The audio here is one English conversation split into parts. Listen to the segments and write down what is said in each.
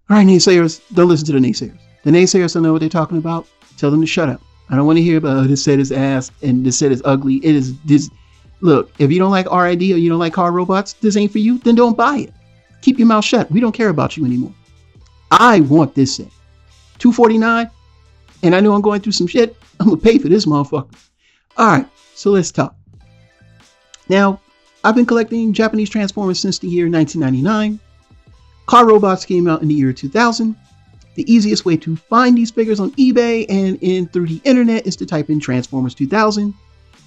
All right, naysayers, don't listen to the naysayers. The naysayers don't know what they're talking about. Tell them to shut up. I don't want to hear about, oh, this set is ass and this set is ugly. It is this. Look, if you don't like RID or you don't like car robots, this ain't for you, then don't buy it. Keep your mouth shut. We don't care about you anymore. I want this set. $249, and I know I'm going through some shit. I'm going to pay for this motherfucker. All right, so let's talk. Now, I've been collecting Japanese Transformers since the year 1999. Car robots came out in the year 2000. The easiest way to find these figures on eBay and through the internet is to type in Transformers 2000.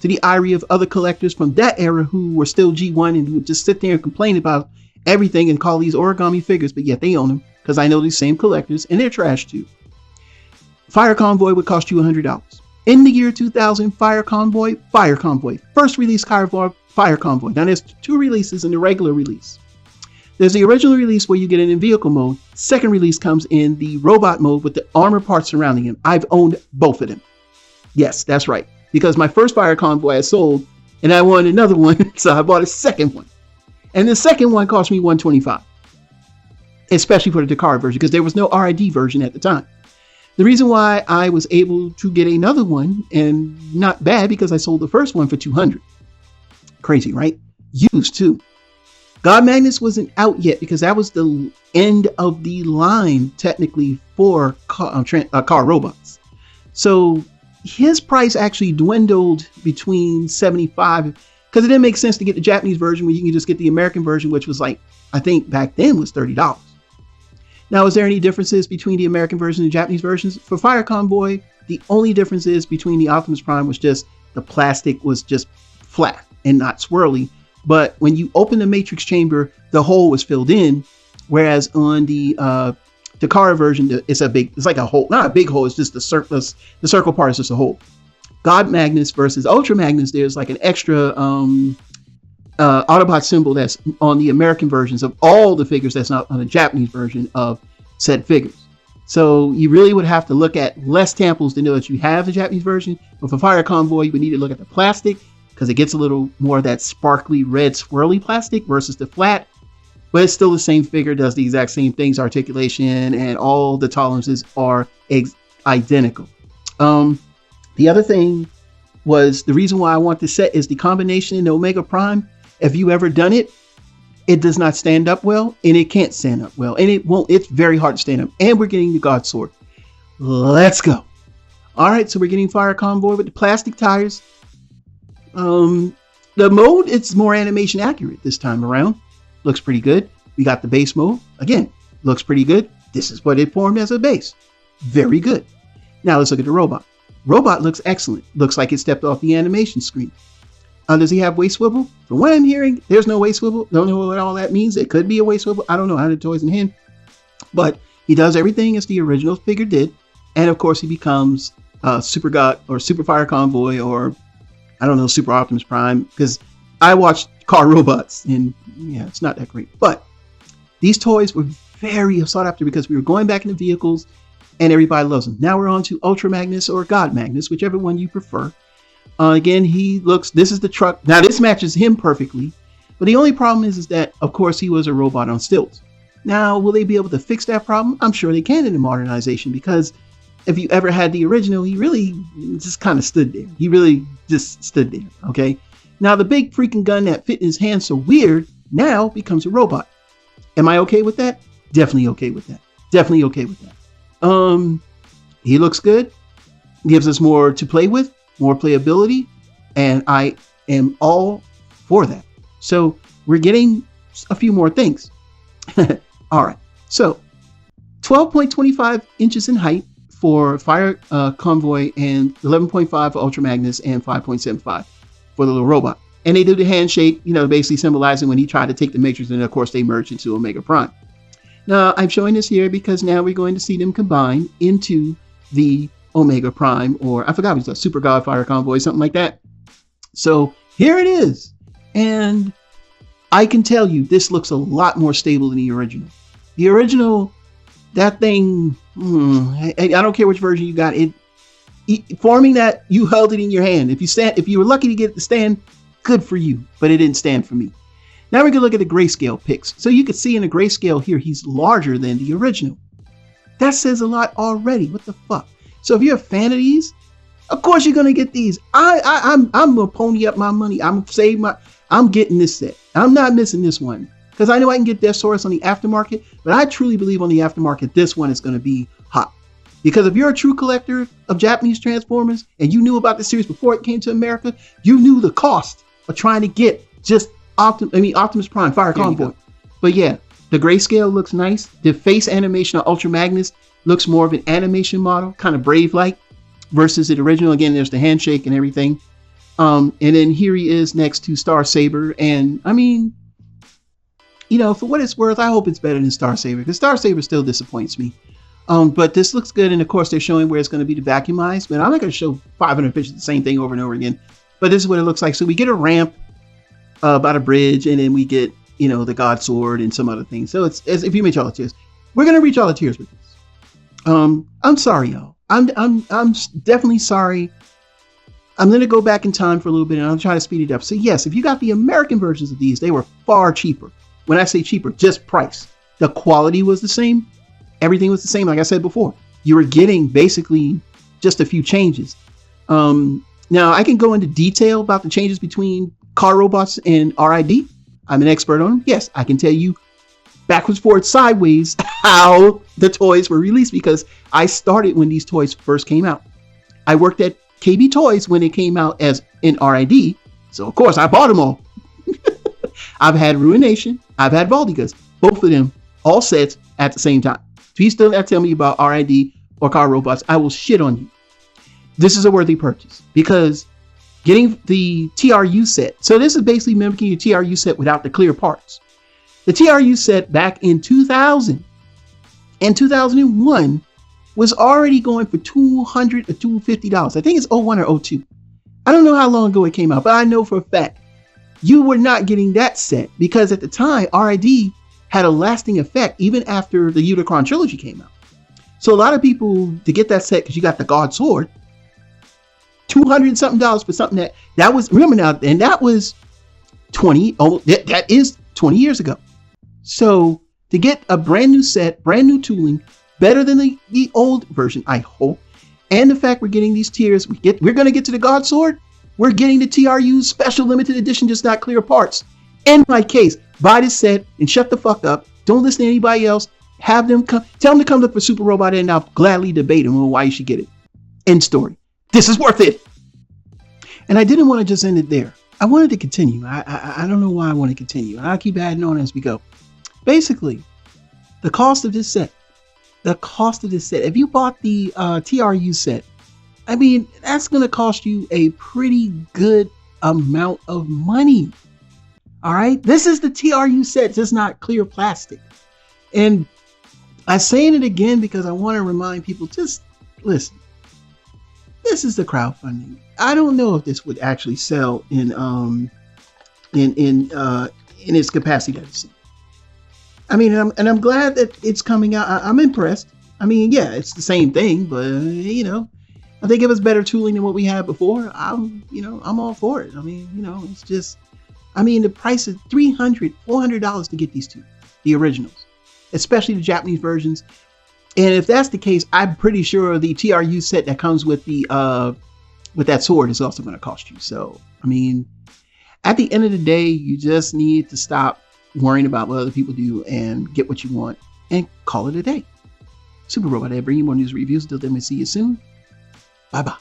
To the ire of other collectors from that era who were still G1 and would just sit there and complain about everything and call these origami figures, but yet they own them, because I know these same collectors and they're trash too. Fire Convoy would cost you $100. In the year 2000, Fire Convoy, first release Fire Convoy. Now there's two releases in the regular release. There's the original release where you get it in vehicle mode. Second release comes in the robot mode with the armor parts surrounding him. I've owned both of them. Yes, that's right. Because my first Fire Convoy I sold and I wanted another one, so I bought a second one. And the second one cost me $125. Especially for the Dakar version, because there was no RID version at the time. The reason why I was able to get another one, and not bad, because I sold the first one for $200. Crazy, right? Used too. God Magnus wasn't out yet because that was the end of the line technically for car robots. So his price actually dwindled between $75, because it didn't make sense to get the Japanese version when you can just get the American version, which was like, I think back then was $30. Now, is there any differences between the American version and the Japanese versions? For Fire Convoy, the only difference is between the Optimus Prime was just the plastic was just flat and not swirly. But when you open the matrix chamber, the hole was filled in. Whereas on the Dakar version, it's like a hole, not a big hole. It's just the circle part is just a hole. God Magnus versus Ultra Magnus, there's like an extra Autobot symbol that's on the American versions of all the figures that's not on the Japanese version of said figures. So you really would have to look at less samples to know that you have the Japanese version. But for Fire Convoy, you would need to look at the plastic, because it gets a little more of that sparkly red swirly plastic versus the flat. But it's still the same figure, does the exact same things, articulation, and all the tolerances are identical. The other thing was, the reason why I want this set is the combination in the Omega Prime. If you ever done it, it does not stand up well, and it can't stand up well, and it won't. It's very hard to stand up. And we're getting the God Sword. Let's go. All right, so we're getting Fire Convoy with the plastic tires. The mode, it's more animation accurate this time around. Looks pretty good. We got the base mode. Again, looks pretty good. This is what it formed as a base. Very good. Now let's look at the robot. Robot looks excellent. Looks like it stepped off the animation screen. Does he have waist swivel? From what I'm hearing, there's no waist swivel. Don't know what all that means. It could be a waist swivel. I don't know how the toys in him. But he does everything as the original figure did. And of course, he becomes Super God or Super Fire Convoy, or I don't know, Super Optimus Prime. Because I watched car robots and yeah, it's not that great. But these toys were very sought after because we were going back into vehicles and everybody loves them. Now we're on to Ultra Magnus or God Magnus, whichever one you prefer. Again, this is the truck. Now this matches him perfectly, but the only problem is that, of course, he was a robot on stilts. Now, will they be able to fix that problem? I'm sure they can in the modernization, because if you ever had the original, he really just kind of stood there. He really just stood there, okay? Now, the big freaking gun that fit in his hand so weird now becomes a robot. Am I okay with that? Definitely okay with that. Definitely okay with that. He looks good. Gives us more to play with. More playability, and I am all for that. So we're getting a few more things. All right, so 12.25 inches in height for Fire Convoy, and 11.5 for Ultra Magnus, and 5.75 for the little robot. And they do the handshake, basically symbolizing when he tried to take the Matrix, and of course they merged into Omega Prime. Now I'm showing this here because now we're going to see them combine into the Omega Prime, or I forgot, it was a Super God Fire Convoy, something like that. So here it is. And I can tell you, this looks a lot more stable than the original. The original, that thing, I don't care which version you got, forming that, you held it in your hand. If you were lucky to get it to stand, good for you, but it didn't stand for me. Now we're going to look at the grayscale pics. So you can see in the grayscale here, he's larger than the original. That says a lot already. What the fuck? So if you're a fan of these, of course you're gonna get these. I'm gonna pony up my money. I'm getting this set. I'm not missing this one because I know I can get Deathsaurus on the aftermarket, but I truly believe on the aftermarket this one is gonna be hot. Because if you're a true collector of Japanese Transformers and you knew about the series before it came to America, you knew the cost of trying to get just Optimus Prime, Fire Convoy. But yeah, the grayscale looks nice. The face animation of Ultra Magnus looks more of an animation model, kind of Brave-like, versus the original. Again, there's the handshake and everything. And then here he is next to Star Saber. And I mean, you know, for what it's worth, I hope it's better than Star Saber because Star Saber still disappoints me. But this looks good. And of course, they're showing where it's going to be vacuumized. But I'm not going to show 500 pictures of the same thing over and over again. But this is what it looks like. So we get a ramp about a bridge, and then we get, you know, the God Sword and some other things. So it's as if you reach all the tiers. We're going to reach all the tiers with this. I'm sorry, y'all. I'm definitely sorry. I'm going to go back in time for a little bit, and I'll try to speed it up. So yes, if you got the American versions of these, they were far cheaper. When I say cheaper, just price. The quality was the same. Everything was the same. Like I said before, you were getting basically just a few changes. Now I can go into detail about the changes between car robots and RID. I'm an expert on them. Yes, I can tell you backwards, forwards, sideways how the toys were released because I started when these toys first came out. I worked at KB Toys when it came out as in RID. So of course I bought them all. I've had Ruination. I've had Valdigas. Both of them, all sets at the same time. If you still not tell me about RID or car robots, I will shit on you. This is a worthy purchase because getting the TRU set. So this is basically mimicking your TRU set without the clear parts. The TRU set back in 2000 and 2001 was already going for $200 or $250. I think it's 01 or 02. I don't know how long ago it came out, but I know for a fact you were not getting that set because at the time RID had a lasting effect even after the Unicron trilogy came out. So a lot of people to get that set because you got the God Sword, $200 something for something that was, remember now, and that was 20, that is 20 years ago. So to get a brand new set, brand new tooling, better than the old version, I hope, and the fact we're getting these tiers, we're going to get to the God Sword, we're getting the TRU special limited edition, just not clear parts. In my case, buy this set and shut the fuck up. Don't listen to anybody else. Have them come, tell them to come look for Super Robot and I'll gladly debate them on why you should get it. End story. This is worth it. And I didn't want to just end it there. I wanted to continue. I don't know why I want to continue. And I'll keep adding on as we go. Basically, the cost of this set. If you bought the TRU set, I mean, that's going to cost you a pretty good amount of money. All right. This is the TRU set, just not clear plastic. And I'm saying it again because I want to remind people, just listen. This is the crowdfunding. I don't know if this would actually sell in its capacity that it's in. I mean, I'm glad that it's coming out. I'm impressed. I mean, yeah, it's the same thing, but you know, if they give us better tooling than what we had before, I'm all for it. I mean, you know, it's just, I mean, the price is $300, $400 to get these two, the originals, especially the Japanese versions. And if that's the case, I'm pretty sure the TRU set that comes with the with that sword is also going to cost you. So, I mean, at the end of the day, you just need to stop worrying about what other people do and get what you want and call it a day. Super Robot, I bring you more news reviews. Until then, we'll see you soon. Bye-bye.